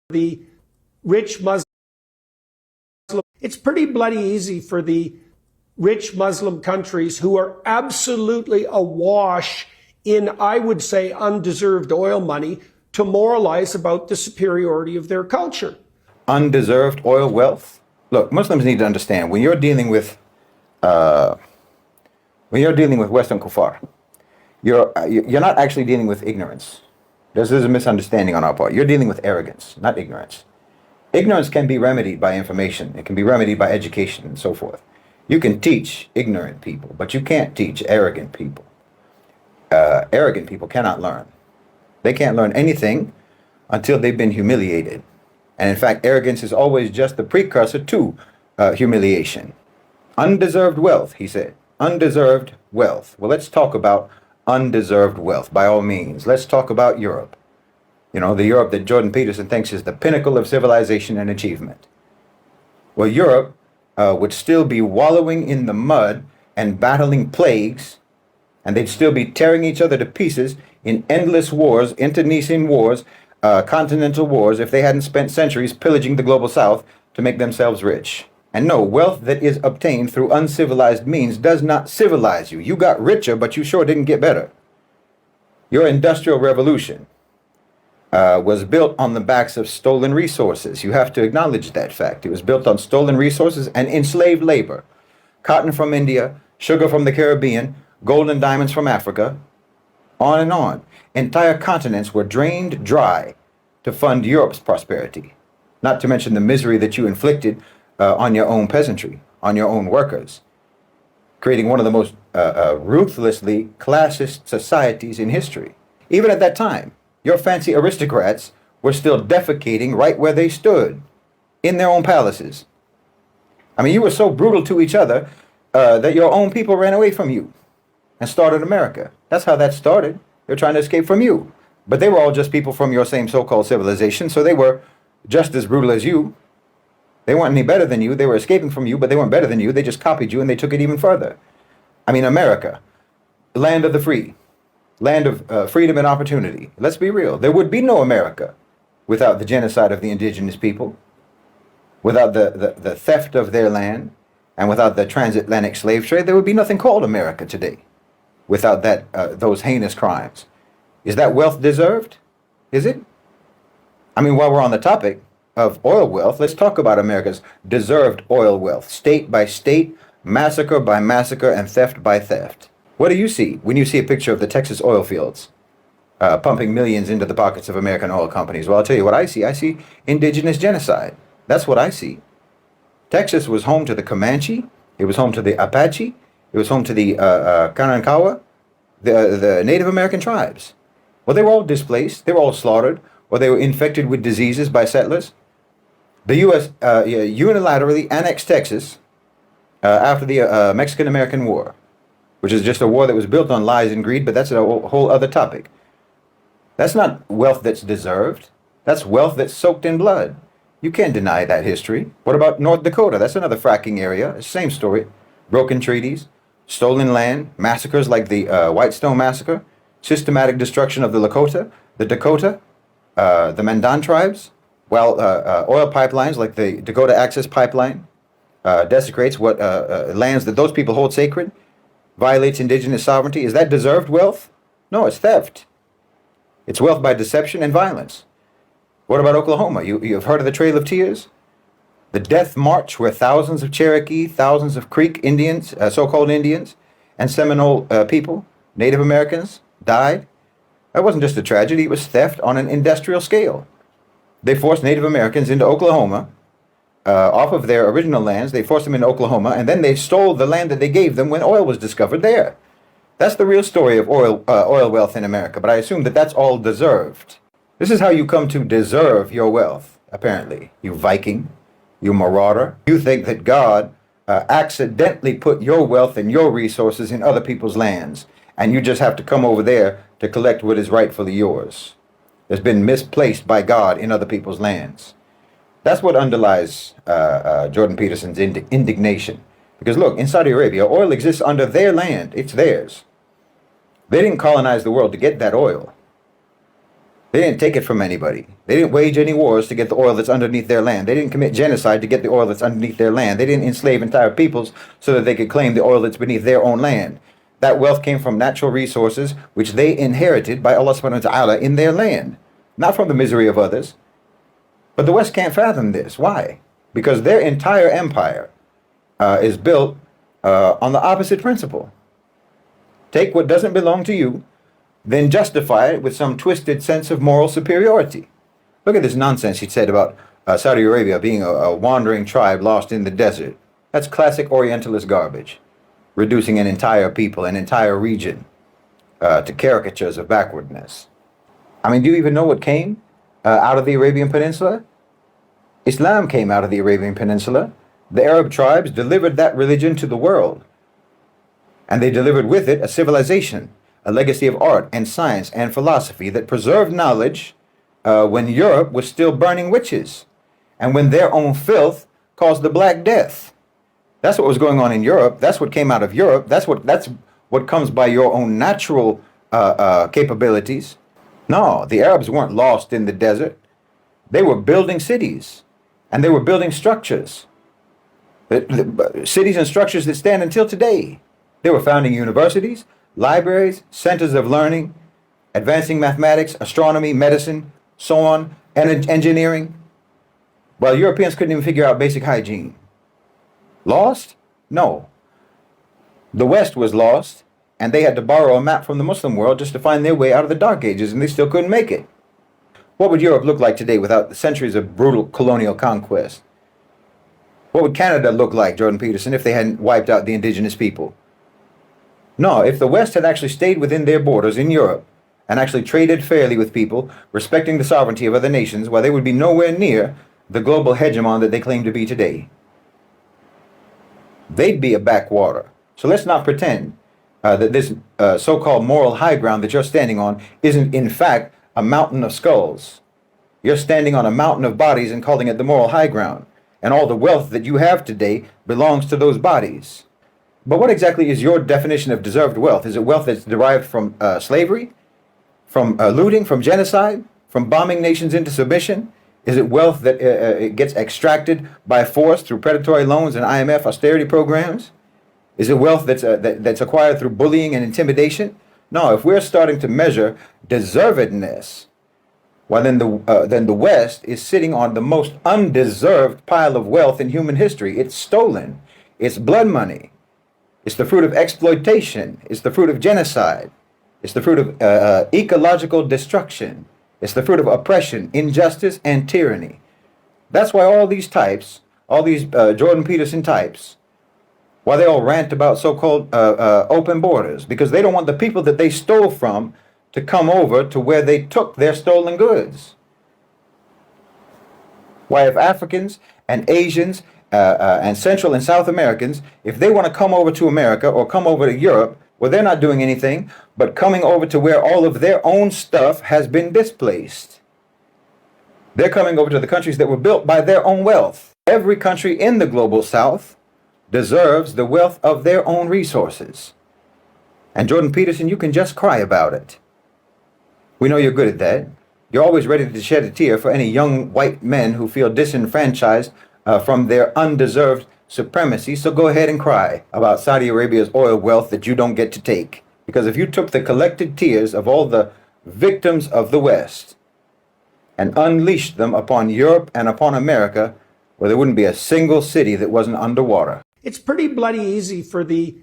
the rich Muslim, it's pretty bloody easy for the rich Muslim countries who are absolutely awash in, I would say, undeserved oil money to moralize about the superiority of their culture. Undeserved oil wealth? Look, Muslims need to understand, when you're dealing with Western kuffar, you're not actually dealing with ignorance. This is a misunderstanding on our part. You're dealing with arrogance, not ignorance. Ignorance can be remedied by information. It can be remedied by education and so forth. You can teach ignorant people, but you can't teach arrogant people. Arrogant people cannot learn. They can't learn anything until they've been humiliated. And in fact, arrogance is always just the precursor to humiliation. Undeserved wealth, he said. Undeserved wealth. Well, let's talk about undeserved wealth, by all means. Let's talk about Europe. You know, the Europe that Jordan Peterson thinks is the pinnacle of civilization and achievement. Well, Europe would still be wallowing in the mud and battling plagues, and they'd still be tearing each other to pieces in endless wars, internecine wars, continental wars, if they hadn't spent centuries pillaging the global south to make themselves rich. And no, wealth that is obtained through uncivilized means does not civilize you. You got richer, but you sure didn't get better. Your industrial revolution was built on the backs of stolen resources. You have to acknowledge that fact. It was built on stolen resources and enslaved labor. Cotton from India, sugar from the Caribbean, gold and diamonds from Africa, on and on. Entire continents were drained dry to fund Europe's prosperity, not to mention the misery that you inflicted on your own peasantry, on your own workers, creating one of the most ruthlessly classist societies in history. Even at that time, your fancy aristocrats were still defecating right where they stood, in their own palaces. I mean, you were so brutal to each other that your own people ran away from you and started America. That's how that started. They're trying to escape from you. But they were all just people from your same so-called civilization, so they were just as brutal as you. They weren't any better than you. They were escaping from you, but they weren't better than you. They just copied you and they took it even further. I mean, America, land of the free, land of freedom and opportunity. Let's be real. There would be no America without the genocide of the indigenous people, without the theft of their land, and without the transatlantic slave trade. There would be nothing called America today without those heinous crimes. Is that wealth deserved? Is it? I mean, while we're on the topic of oil wealth, let's talk about America's deserved oil wealth, state by state, massacre by massacre, and theft by theft. What do you see when you see a picture of the Texas oil fields pumping millions into the pockets of American oil companies? Well, I'll tell you what I see. I see indigenous genocide. That's what I see. Texas was home to the Comanche. It was home to the Apache. It was home to the Kanankawa, the Native American tribes. Well, they were all displaced. They were all slaughtered, or they were infected with diseases by settlers. The U.S. Unilaterally annexed Texas after the Mexican-American War, which is just a war that was built on lies and greed, but that's a whole other topic. That's not wealth that's deserved. That's wealth that's soaked in blood. You can't deny that history. What about North Dakota? That's another fracking area. Same story. Broken treaties, stolen land, massacres like the Whitestone Massacre, systematic destruction of the Lakota, the Dakota, the Mandan tribes, while oil pipelines like the Dakota Access Pipeline desecrates what lands that those people hold sacred, violates indigenous sovereignty. Is that deserved wealth? No, it's theft. It's wealth by deception and violence. What about Oklahoma? You've heard of the Trail of Tears? The death march where thousands of Cherokee, thousands of Creek Indians, so-called Indians, and Seminole people, Native Americans, died. That wasn't just a tragedy, it was theft on an industrial scale. They forced Native Americans into Oklahoma, off of their original lands. They forced them into Oklahoma, and then they stole the land that they gave them when oil was discovered there. That's the real story of oil wealth in America, but I assume that that's all deserved. This is how you come to deserve your wealth, apparently. You Viking, you marauder. You think that God accidentally put your wealth and your resources in other people's lands, and you just have to come over there to collect what is rightfully yours. It's been misplaced by God in other people's lands. That's what underlies Jordan Peterson's indignation. Because look, in Saudi Arabia, oil exists under their land. It's theirs. They didn't colonize the world to get that oil. They didn't take it from anybody. They didn't wage any wars to get the oil that's underneath their land. They didn't commit genocide to get the oil that's underneath their land. They didn't enslave entire peoples so that they could claim the oil that's beneath their own land. That wealth came from natural resources which they inherited by Allah subhanahu wa ta'ala in their land, not from the misery of others. But the West can't fathom this. Why? Because their entire empire is built on the opposite principle. Take what doesn't belong to you, then justify it with some twisted sense of moral superiority. Look at this nonsense he said about Saudi Arabia being a wandering tribe lost in the desert. That's classic Orientalist garbage, reducing an entire people, an entire region, to caricatures of backwardness. I mean, do you even know what came out of the Arabian Peninsula? Islam came out of the Arabian Peninsula. The Arab tribes delivered that religion to the world. And they delivered with it a civilization, a legacy of art and science and philosophy that preserved knowledge when Europe was still burning witches and when their own filth caused the Black Death. That's what was going on in Europe. That's what came out of Europe. That's what comes by your own natural capabilities. No, the Arabs weren't lost in the desert. They were building cities and they were building structures. Cities and structures that stand until today. They were founding universities, libraries, centers of learning, advancing mathematics, astronomy, medicine, so on, and engineering. While Europeans couldn't even figure out basic hygiene. Lost? No. The West was lost, and they had to borrow a map from the Muslim world just to find their way out of the Dark Ages, and they still couldn't make it. What would Europe look like today without the centuries of brutal colonial conquest? What would Canada look like, Jordan Peterson, if they hadn't wiped out the indigenous people? No, if the West had actually stayed within their borders in Europe and actually traded fairly with people, respecting the sovereignty of other nations, well, they would be nowhere near the global hegemon that they claim to be today. They'd be a backwater. So let's not pretend that this so-called moral high ground that you're standing on isn't in fact a mountain of skulls. You're standing on a mountain of bodies and calling it the moral high ground. And all the wealth that you have today belongs to those bodies. But what exactly is your definition of deserved wealth? Is it wealth that's derived from slavery, from looting, from genocide, from bombing nations into submission? Is it wealth that it gets extracted by force through predatory loans and IMF austerity programs? Is it wealth that's acquired through bullying and intimidation? No, if we're starting to measure deservedness, well, then the West is sitting on the most undeserved pile of wealth in human history. It's stolen. It's blood money. It's the fruit of exploitation. It's the fruit of genocide. It's the fruit of ecological destruction. It's the fruit of oppression, injustice, and tyranny. That's why all these types, all these Jordan Peterson types, why they all rant about so-called open borders, because they don't want the people that they stole from to come over to where they took their stolen goods. Why, if Africans and Asians and Central and South Americans, if they want to come over to America or come over to Europe, well, they're not doing anything but coming over to where all of their own stuff has been displaced. They're coming over to the countries that were built by their own wealth. Every country in the global South deserves the wealth of their own resources. And Jordan Peterson, you can just cry about it. We know you're good at that. You're always ready to shed a tear for any young white men who feel disenfranchised from their undeserved supremacy. So go ahead and cry about Saudi Arabia's oil wealth that you don't get to take. Because if you took the collected tears of all the victims of the West and unleashed them upon Europe and upon America, well, there wouldn't be a single city that wasn't underwater. It's pretty bloody easy for the